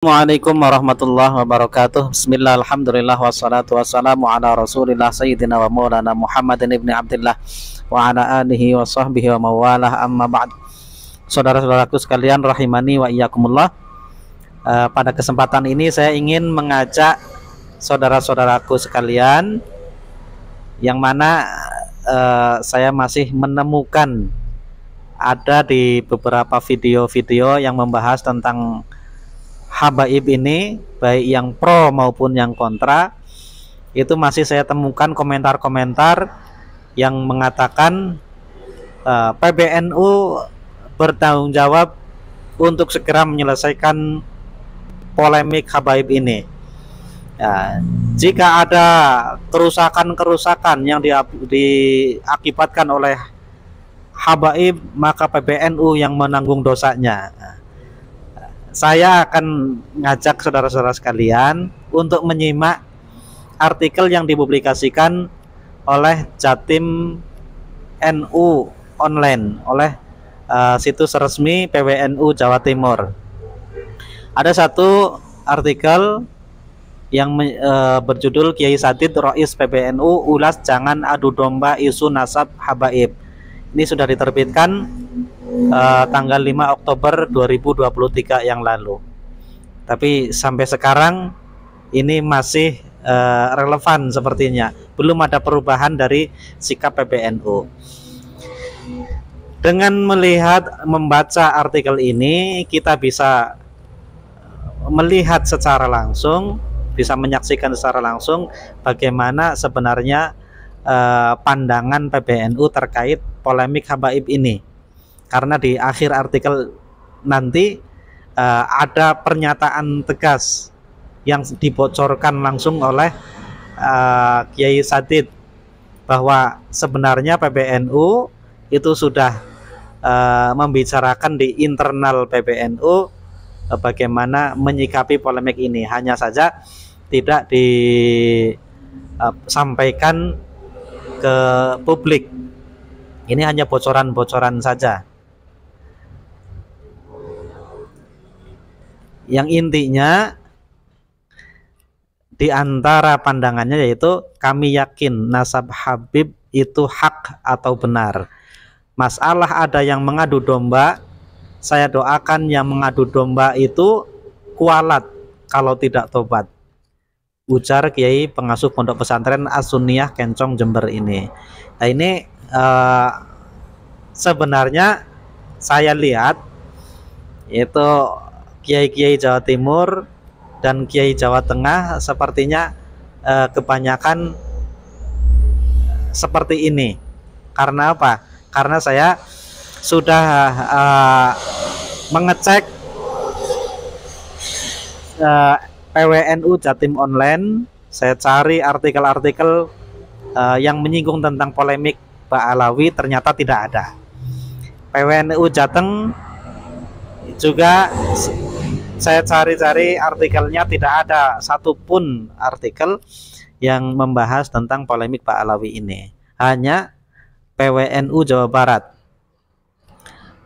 Assalamualaikum warahmatullahi wabarakatuh. Bismillah, alhamdulillah, wassalatu wassalamu ala rasulillah sayyidina wa maulana Muhammadin ibni Abdillah wa ala alihi wa sahbihi wa mawalah, amma ba'd. Saudara-saudaraku sekalian rahimani wa iyyakumullah, pada kesempatan ini saya ingin mengajak saudara-saudaraku sekalian yang mana saya masih menemukan ada di beberapa video-video yang membahas tentang habaib ini, baik yang pro maupun yang kontra. Itu masih saya temukan komentar-komentar yang mengatakan PBNU bertanggung jawab untuk segera menyelesaikan polemik habaib ini. Ya, jika ada kerusakan-kerusakan yang diakibatkan oleh habaib, maka PBNU yang menanggung dosanya. Saya akan ngajak saudara-saudara sekalian untuk menyimak artikel yang dipublikasikan oleh Jatim NU online, oleh situs resmi PWNU Jawa Timur. Ada satu artikel yang berjudul Kiai Sadid Rois PBNU ulas jangan adu domba isu nasab habaib. Ini sudah diterbitkan tanggal 5 Oktober 2023 yang lalu. Tapi sampai sekarang ini masih relevan sepertinya. Belum ada perubahan dari sikap PBNU. Dengan membaca artikel ini, kita bisa melihat secara langsung, bisa menyaksikan secara langsung bagaimana sebenarnya pandangan PBNU terkait polemik habaib ini. Karena di akhir artikel nanti ada pernyataan tegas yang dibocorkan langsung oleh Kiai Sadid bahwa sebenarnya PBNU itu sudah membicarakan di internal PBNU bagaimana menyikapi polemik ini, hanya saja tidak disampaikan ke publik. Ini hanya bocoran-bocoran saja. Yang intinya di antara pandangannya yaitu kami yakin nasab Habib itu hak atau benar. Masalah ada yang mengadu domba, saya doakan yang mengadu domba itu kualat kalau tidak tobat. Ujar Kiai pengasuh Pondok Pesantren As-Sunniyah Kencong Jember ini. Nah ini sebenarnya saya lihat itu Kiai-Kiai Jawa Timur dan Kiai Jawa Tengah sepertinya kebanyakan seperti ini. Karena apa? Karena saya sudah mengecek PWNU Jatim Online. Saya cari artikel-artikel yang menyinggung tentang polemik Ba'alawi, ternyata tidak ada. PWNU Jateng juga saya cari-cari artikelnya, tidak ada satupun artikel yang membahas tentang polemik Ba'alawi ini. Hanya PWNU Jawa Barat.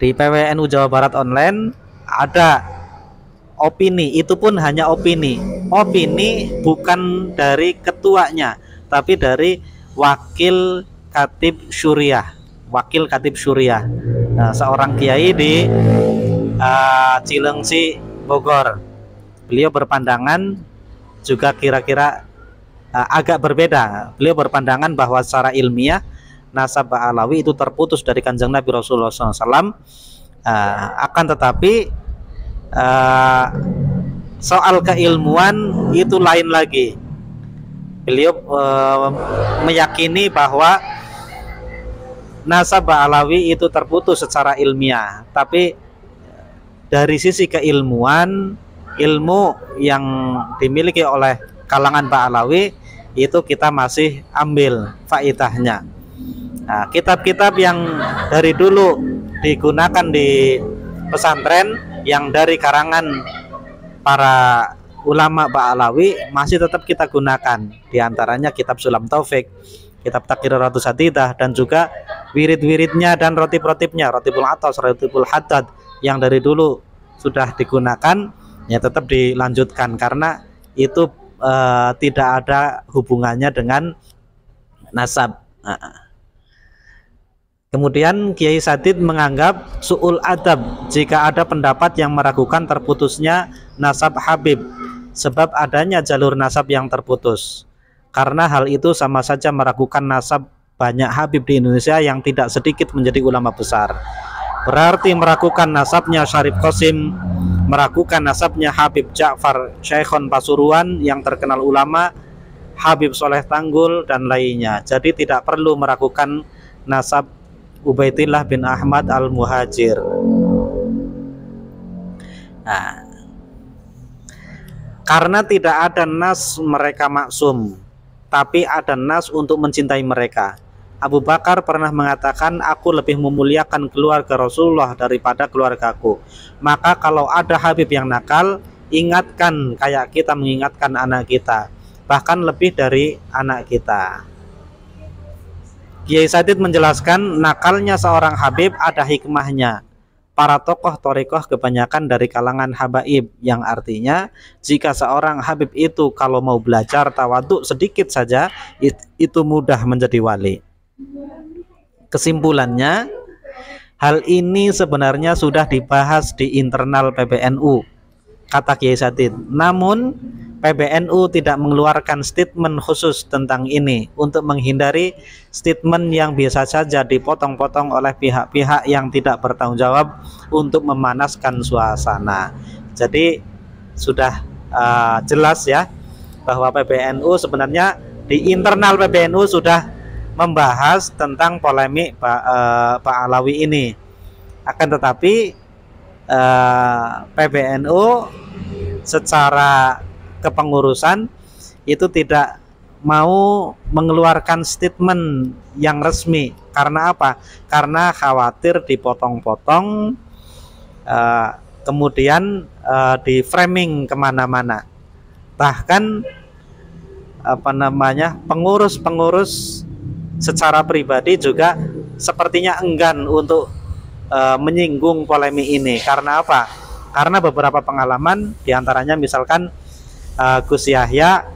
Di PWNU Jawa Barat online ada opini, itu pun hanya opini. Opini bukan dari ketuanya, tapi dari wakil Khatib Syuriah. Wakil Khatib Syuriah. Nah, seorang kiai di Cilengsi, Bogor. Beliau berpandangan juga kira-kira agak berbeda. Beliau berpandangan bahwa secara ilmiah nasab Ba'alawi itu terputus dari Kanjeng Nabi Rasulullah SAW. Akan tetapi soal keilmuan itu lain lagi. Beliau meyakini bahwa nasab Ba'alawi itu terputus secara ilmiah, tapi dari sisi keilmuan, ilmu yang dimiliki oleh kalangan Ba'alawi itu kita masih ambil faidahnya. Nah, kitab-kitab yang dari dulu digunakan di pesantren yang dari karangan para ulama Ba'alawi masih tetap kita gunakan. Di antaranya kitab Sulam Taufik, kitab Taqriratus Sadidah, dan juga wirid-wiridnya dan rotib-rotibnya, Rotibul Atas, Rotibul Haddad yang dari dulu sudah digunakan ya tetap dilanjutkan karena itu tidak ada hubungannya dengan nasab. Kemudian Kiai Sadid menganggap su'ul adab jika ada pendapat yang meragukan terputusnya nasab Habib sebab adanya jalur nasab yang terputus, karena hal itu sama saja meragukan nasab banyak Habib di Indonesia yang tidak sedikit menjadi ulama besar. Berarti meragukan nasabnya Syarif Qasim, meragukan nasabnya Habib Ja'far Syekhon Pasuruan yang terkenal ulama, Habib Soleh Tanggul dan lainnya. Jadi tidak perlu meragukan nasab Ubaidillah bin Ahmad al-Muhajir. Nah, karena tidak ada nas mereka maksum, tapi ada nas untuk mencintai mereka. Abu Bakar pernah mengatakan, aku lebih memuliakan keluarga Rasulullah daripada keluargaku. Maka kalau ada Habib yang nakal, ingatkan kayak kita mengingatkan anak kita, bahkan lebih dari anak kita. Kiai Sadid menjelaskan, nakalnya seorang Habib ada hikmahnya. Para tokoh thariqah kebanyakan dari kalangan habaib, yang artinya jika seorang Habib itu kalau mau belajar tawaduk sedikit saja, itu mudah menjadi wali. Kesimpulannya, hal ini sebenarnya sudah dibahas di internal PBNU, kata Kiai Sadid. Namun PBNU tidak mengeluarkan statement khusus tentang ini untuk menghindari statement yang biasa saja dipotong-potong oleh pihak-pihak yang tidak bertanggung jawab untuk memanaskan suasana. Jadi sudah jelas ya bahwa PBNU sebenarnya di internal PBNU sudah membahas tentang polemik Pak Alawi ini. Akan tetapi PBNU secara kepengurusan itu tidak mau mengeluarkan statement yang resmi. Karena apa? Karena khawatir dipotong-potong, kemudian di framing kemana-mana. Bahkan pengurus-pengurus secara pribadi juga sepertinya enggan untuk menyinggung polemik ini. Karena apa? Karena beberapa pengalaman, diantaranya misalkan Gus Yahya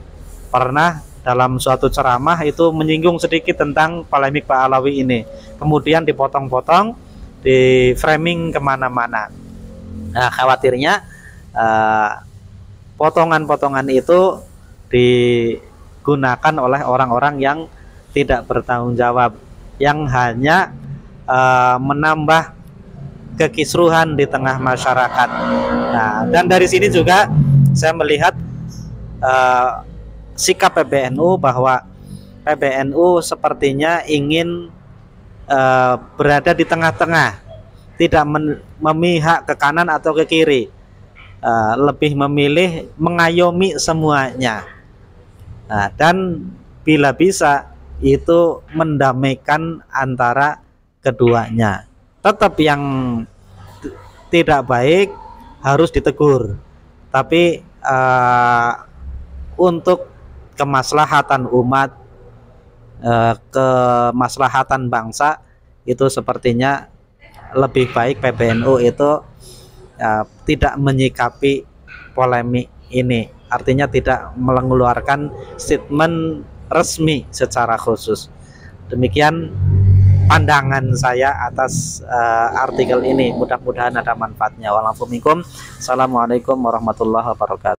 pernah dalam suatu ceramah itu menyinggung sedikit tentang polemik Pak Alawi ini, kemudian dipotong-potong, di framing kemana-mana. Nah, khawatirnya potongan-potongan itu digunakan oleh orang-orang yang tidak bertanggung jawab, yang hanya menambah kekisruhan di tengah masyarakat. Nah, dan dari sini juga saya melihat sikap PBNU bahwa PBNU sepertinya ingin berada di tengah-tengah, tidak memihak ke kanan atau ke kiri, lebih memilih mengayomi semuanya. Nah, dan bila bisa itu mendamaikan antara keduanya. Tetap yang tidak baik harus ditegur, tapi untuk kemaslahatan umat, kemaslahatan bangsa, itu sepertinya lebih baik PBNU itu tidak menyikapi polemik ini, artinya tidak mengeluarkan statement resmi secara khusus. Demikian pandangan saya atas artikel ini. Mudah-mudahan ada manfaatnya. Wa'alaikum. Assalamualaikum warahmatullahi wabarakatuh.